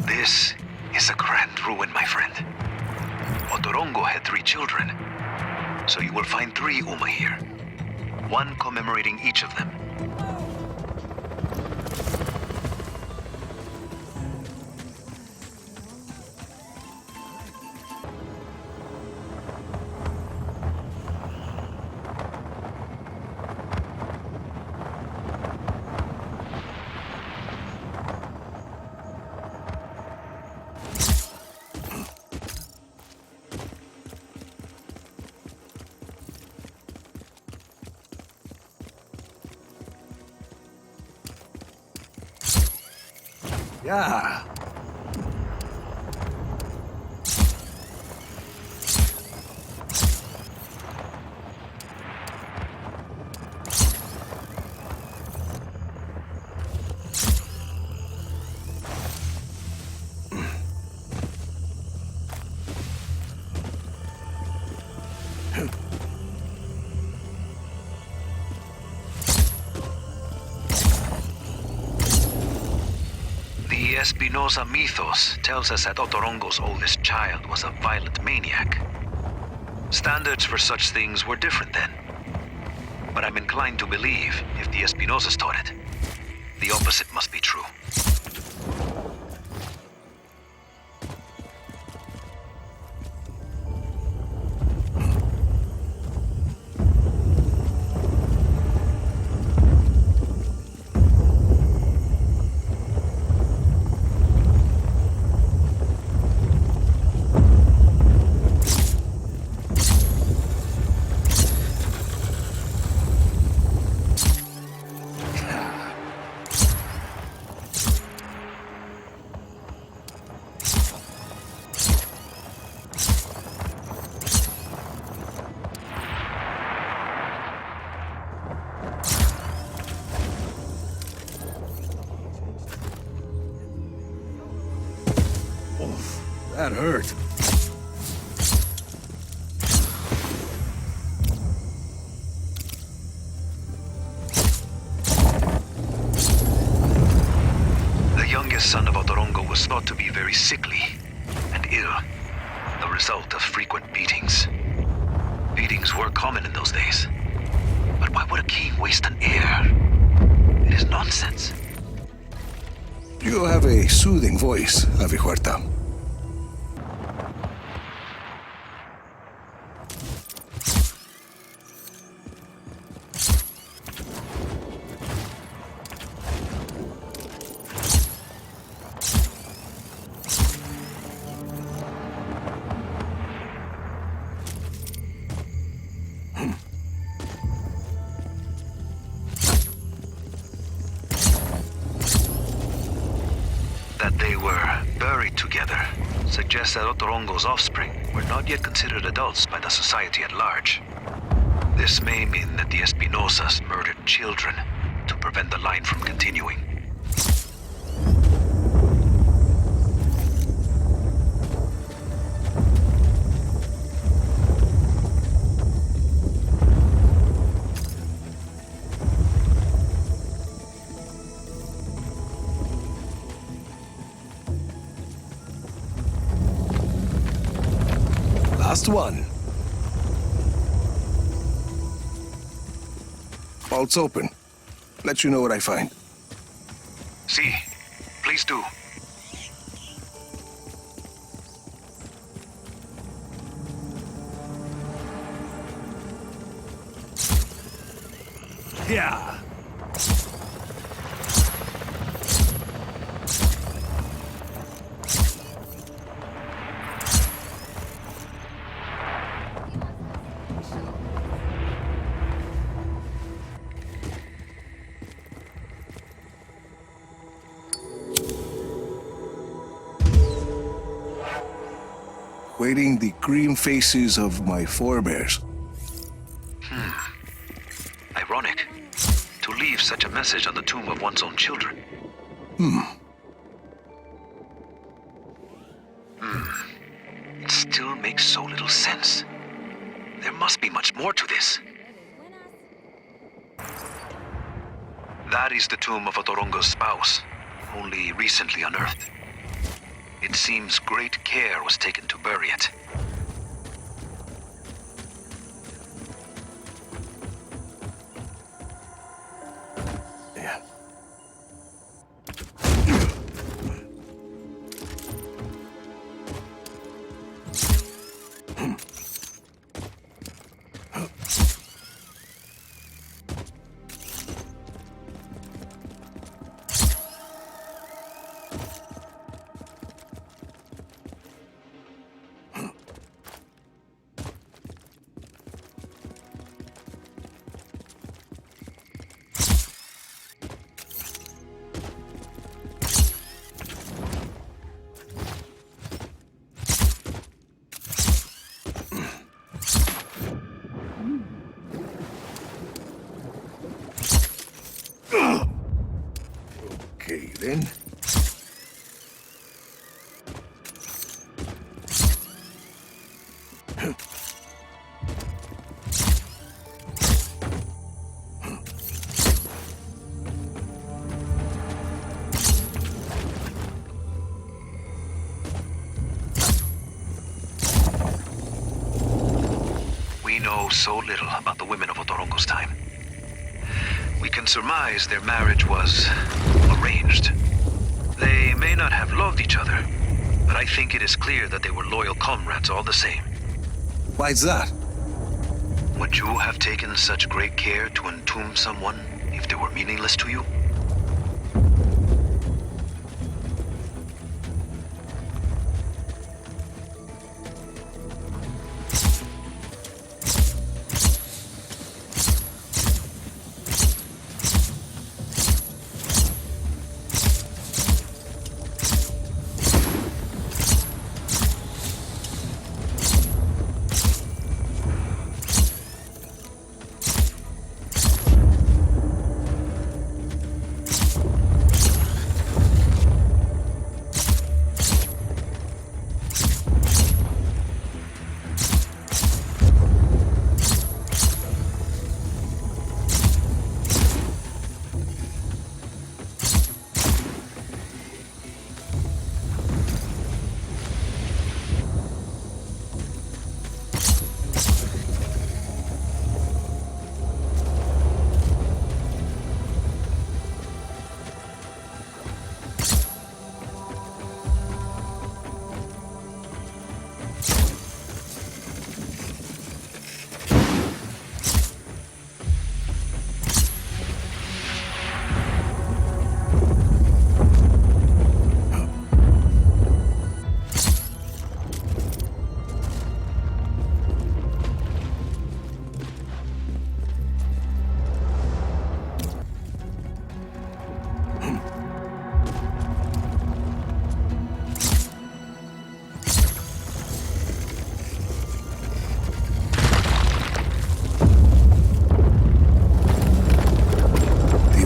This is a grand ruin, my friend. Otorongo had 3 children, so you will find 3 Uma here. One commemorating each of them. Yeah. The Espinosa mythos tells us that Otorongo's oldest child was a violent maniac. Standards for such things were different then. But I'm inclined to believe, if the Espinosas taught it, the opposite must be true. That hurt. The youngest son of Otorongo was thought to be very sickly and ill, the result of frequent beatings. Beatings were common in those days. But why would a king waste an heir? It is nonsense. You have a soothing voice, Avihuerta. That they were buried together suggests that Otorongo's offspring were not yet considered adults by the society at large. This may mean that the Espinosas murdered children to prevent the line from continuing. Last one. Vault's open. Let you know what I find. See, please do. Yeah. Waiting the green faces of my forebears. Ironic. To leave such a message on the tomb of one's own children. It still makes so little sense. There must be much more to this. That is the tomb of Otorongo's spouse, only recently unearthed. It seems great care was taken to bury it. Yeah. Okay, then. We know so little about the women of Otorongo's time. We can surmise their marriage was arranged. They may not have loved each other, but I think it is clear that they were loyal comrades all the same. Why's that? Would you have taken such great care to entomb someone if they were meaningless to you?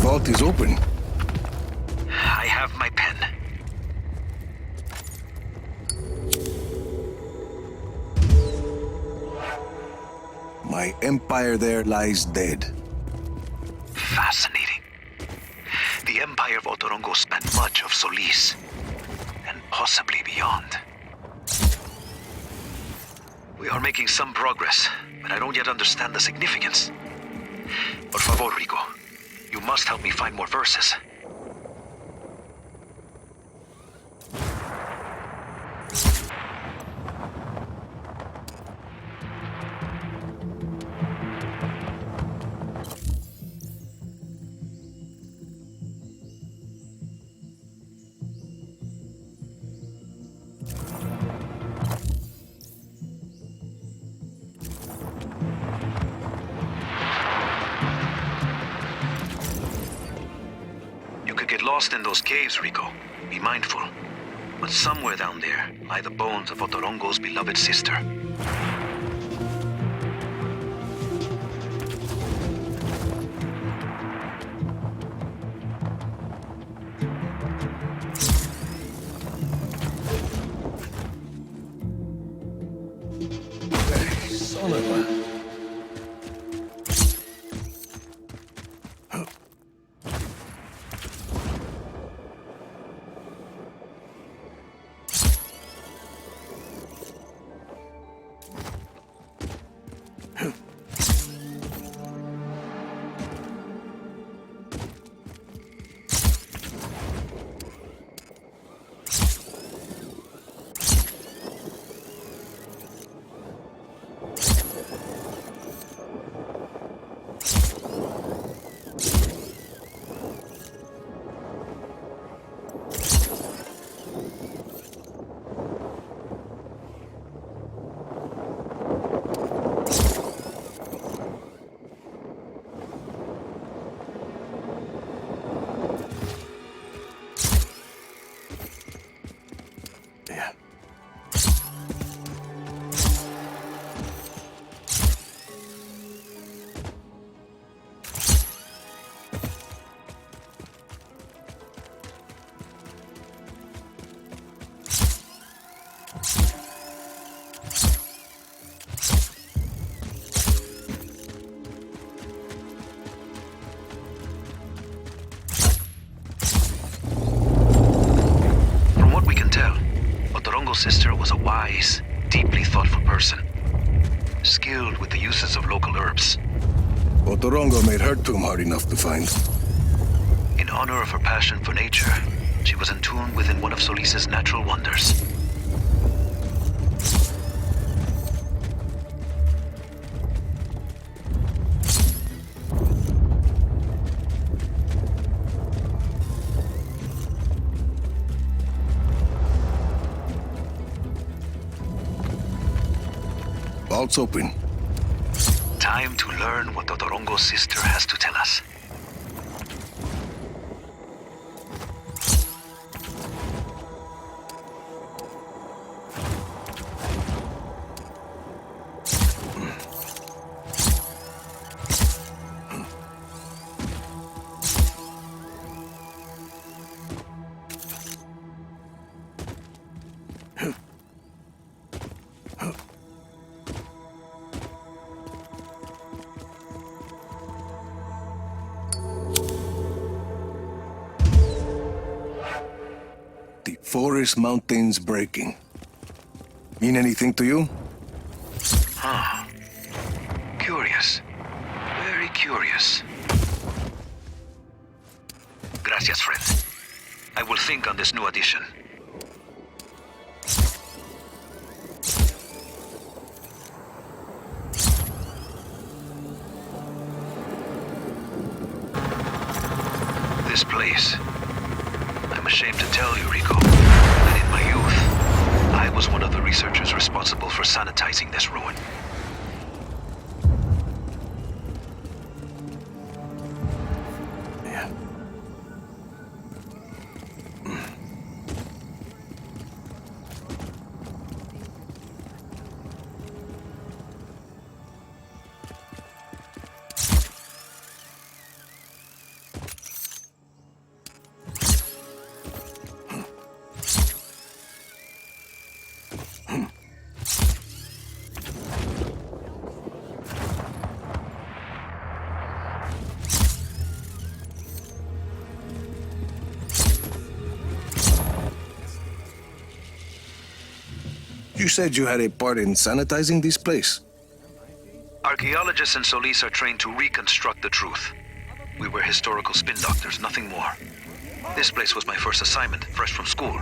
Vault is open. I have my pen. My empire there lies dead. Fascinating. The Empire of Otorongo spanned much of Solis, and possibly beyond. We are making some progress, but I don't yet understand the significance. Por favor, Rico. You must help me find more verses. Lost in those caves, Rico. Be mindful. But somewhere down there lie the bones of Otorongo's beloved sister. Son of a... Yeah. Sister was a wise, deeply thoughtful person, skilled with the uses of local herbs. OTORONGO made her tomb hard enough to find. In honor of her passion for nature, she was entombed within one of Solis's natural wonders. Vault's open. Time to learn what OTORONGO's sister has to tell us. The forest mountains breaking. Mean anything to you? Huh. Curious. Very curious. Gracias, friend. I will think on this new addition. This place. I'm ashamed to tell you, Rico, that in my youth, I was one of the researchers responsible for sanitizing this ruin. Yeah. You said you had a part in sanitizing this place. Archaeologists in Solis are trained to reconstruct the truth. We were historical spin doctors, nothing more. This place was my first assignment, fresh from school.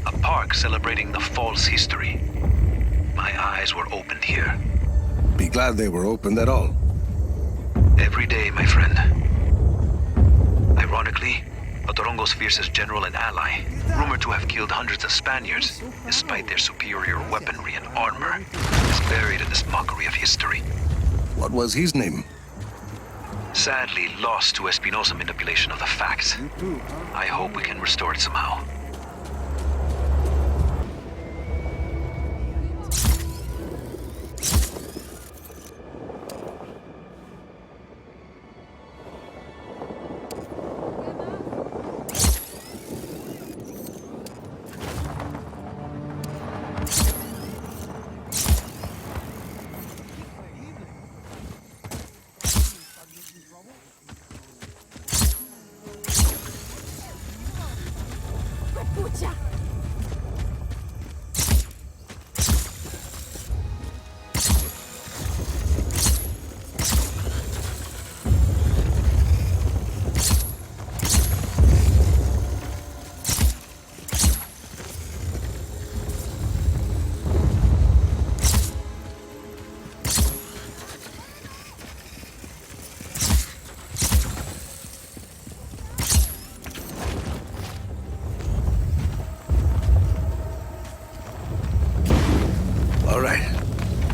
A park celebrating the false history. My eyes were opened here. Be glad they were opened at all. Every day, my friend. Ironically, OTORONGO's fiercest general and ally, rumored to have killed hundreds of Spaniards, despite their superior weaponry and armor, is buried in this mockery of history. What was his name? Sadly lost to Espinosa manipulation of the facts. I hope we can restore it somehow.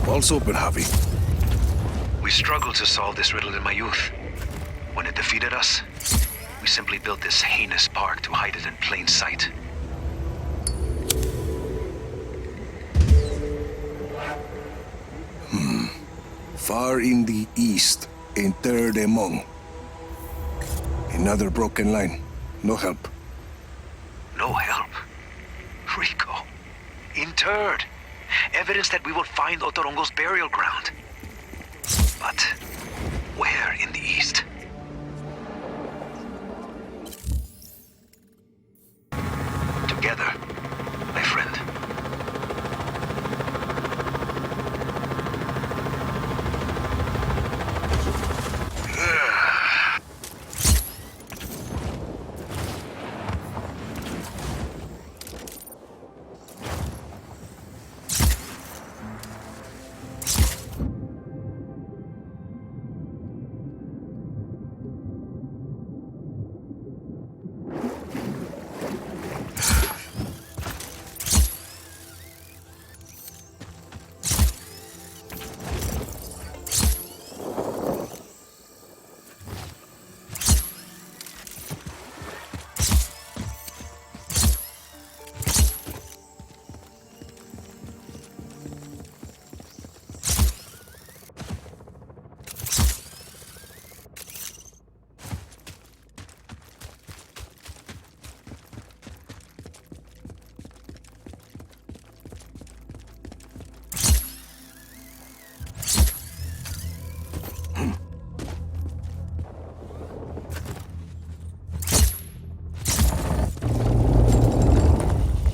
Vault's open, Javi. We struggled to solve this riddle in my youth. When it defeated us, we simply built this heinous park to hide it in plain sight. Far in the east, interred among. Another broken line. No help. No help. Rico. Interred. Evidence that we will find Otorongo's burial ground. But where in the east? Together, my friend.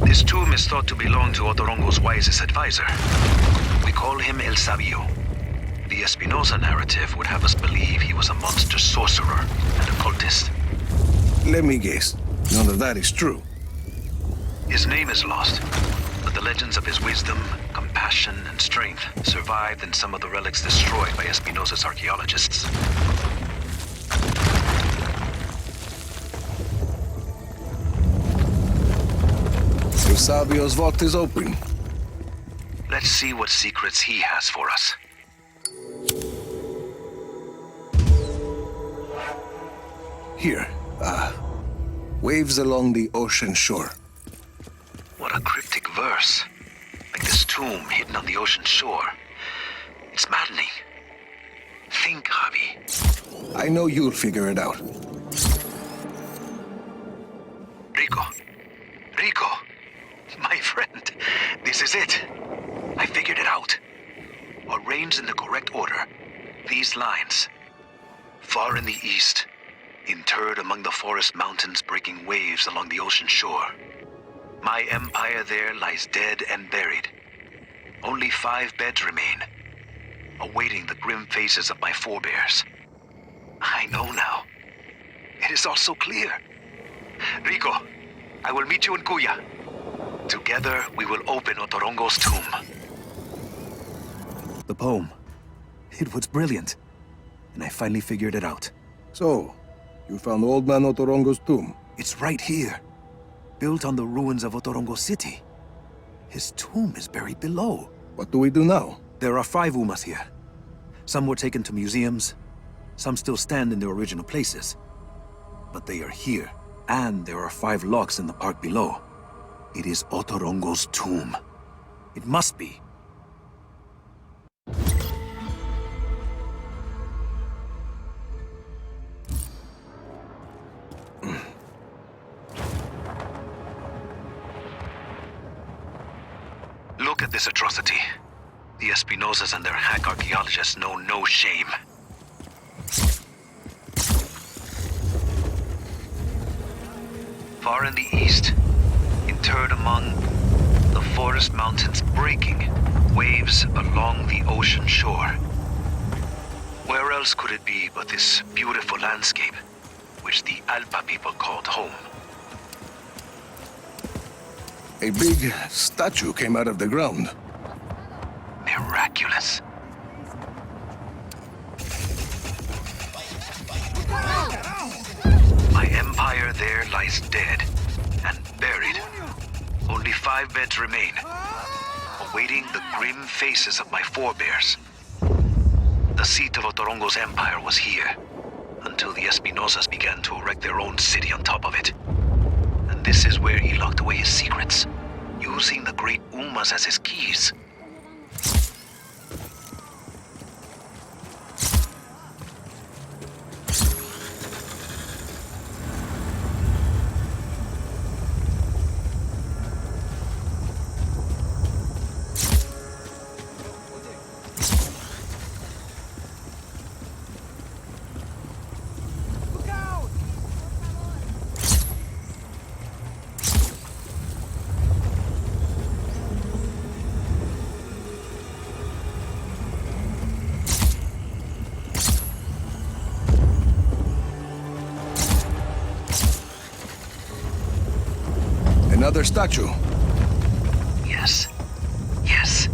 This tomb is thought to belong to Otorongo's wisest advisor. We call him El Sabio. The Espinosa narrative would have us believe he was a monster sorcerer and occultist. Let me guess. None of that is true. His name is lost, but the legends of his wisdom, compassion, and strength survived in some of the relics destroyed by Espinosa's archaeologists. El Sabio's vault is open. Let's see what secrets he has for us. Here, waves along the ocean shore. What a cryptic verse. Like this tomb hidden on the ocean shore. It's maddening. Think, Javi. I know you'll figure it out. Rico. Rico. My friend. This is it. I figured it out. Arranged in the correct order. These lines. Far in the east, interred among the forest mountains breaking waves along the ocean shore. My empire there lies dead and buried. Only 5 beds remain, awaiting the grim faces of my forebears. I know now. It is all so clear. Rico, I will meet you in Kuya. Together, we will open Otorongo's tomb. The poem. It was brilliant. And I finally figured it out. So, you found Old Man Otorongo's tomb. It's right here. Built on the ruins of Otorongo City. His tomb is buried below. What do we do now? There are 5 Umas here. Some were taken to museums. Some still stand in their original places. But they are here. And there are 5 locks in the park below. It is Otorongo's tomb. It must be. Look at this atrocity. The Espinosas and their hack archaeologists know no shame. Far in the east, interred among the forest mountains breaking waves along the ocean shore. Where else could it be but this beautiful landscape, which the Alpa people called home? A big statue came out of the ground. Miraculous. My empire there lies dead and buried. Only 5 beds remain, awaiting the grim faces of my forebears. The seat of Otorongo's empire was here, until the Espinosas began to erect their own city on top of it. And this is where he locked away his secrets, using the great Umas as his keys. Another statue. Yes. Yes.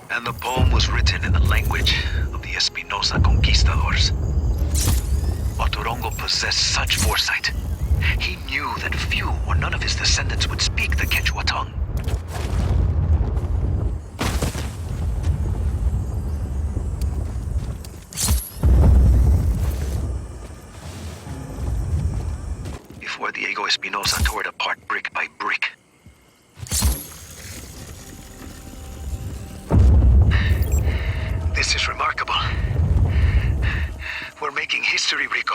And the poem was written in the language of the Espinosa conquistadors. Otorongo possessed such foresight. He knew that few or none of his descendants would speak the Quechua tongue. Before Diego Espinosa tore it apart brick by brick. This is remarkable. We're making history, Rico.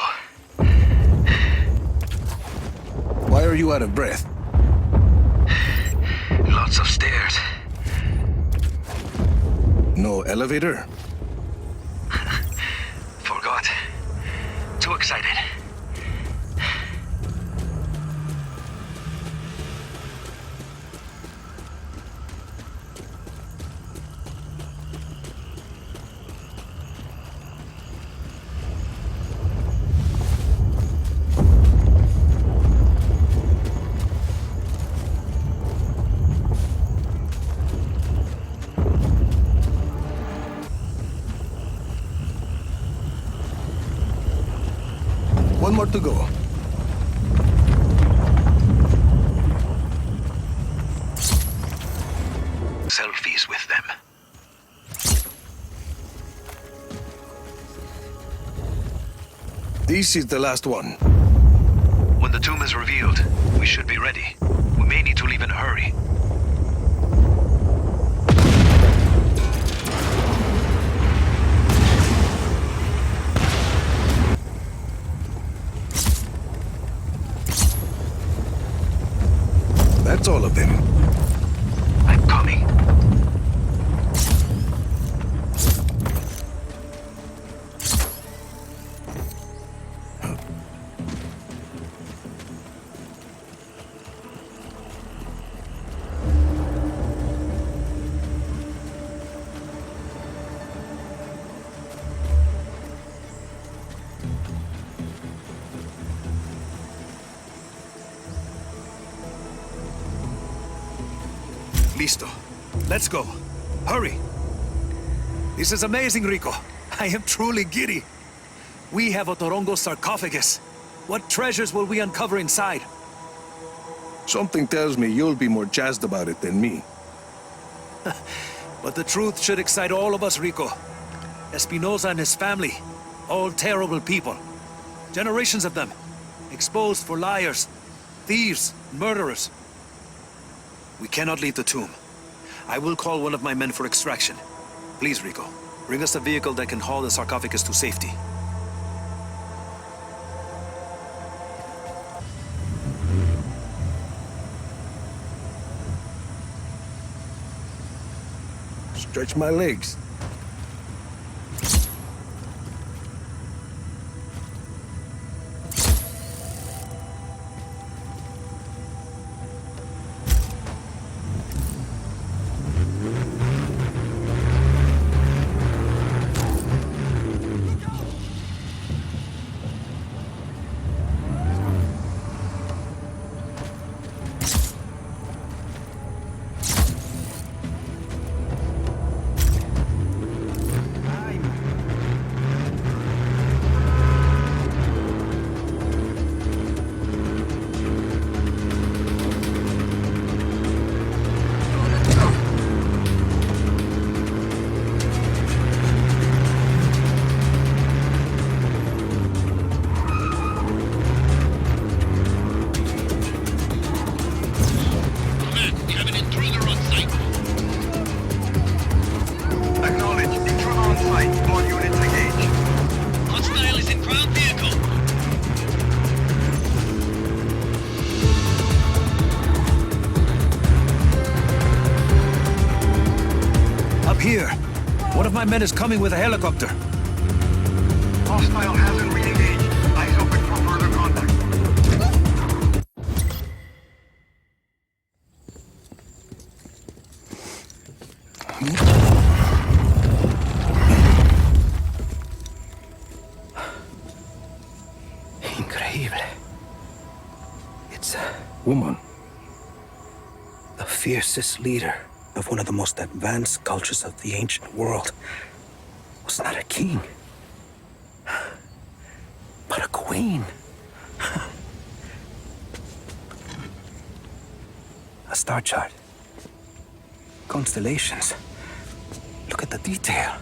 Why are you out of breath? Lots of stairs. No elevator? Forgot. Too excited. One more to go. Selfies with them. This is the last one. When the tomb is revealed, we should be ready. We may need to leave in a hurry. That's all of them. I'm coming. Listo. Let's go. Hurry. This is amazing, Rico. I am truly giddy. We have Otorongo's sarcophagus. What treasures will we uncover inside? Something tells me you'll be more jazzed about it than me. But the truth should excite all of us, Rico. Espinosa and his family, all terrible people. Generations of them, exposed for liars, thieves, murderers. We cannot leave the tomb. I will call one of my men for extraction. Please, Rico, bring us a vehicle that can haul the sarcophagus to safety. Stretch my legs. Here. One of my men is coming with a helicopter. Hostile hasn't re-engaged. Eyes open for further contact. woman. The fiercest leader of one of the most advanced cultures of the ancient world was not a king, but a queen. A star chart. Constellations. Look at the detail.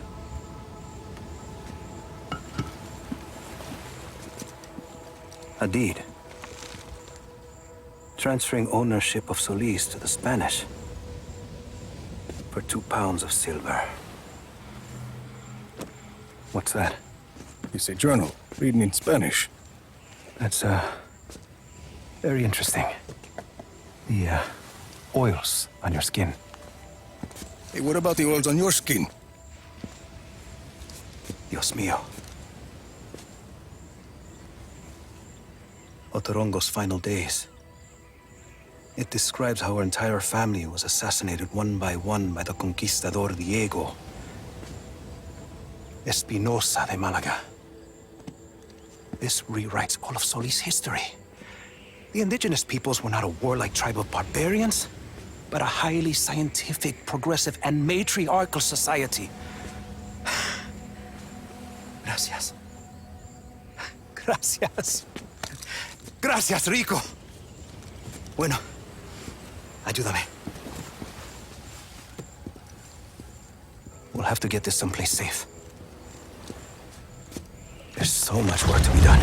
A deed. Transferring ownership of Solis to the Spanish for 2 pounds of silver. What's that? It's a journal, written in Spanish. That's, very interesting. The, oils on your skin. Hey, what about the oils on your skin? Dios mío. Otorongo's final days. It describes how her entire family was assassinated one by the conquistador Diego. Espinosa de Malaga. This rewrites all of Solis' history. The indigenous peoples were not a warlike tribe of barbarians, but a highly scientific, progressive, and matriarchal society. Gracias. Gracias. Gracias, Rico. Bueno, ayúdame. We'll have to get this someplace safe. There's so much work to be done.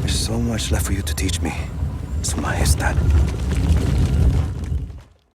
There's so much left for you to teach me, Su Majestad.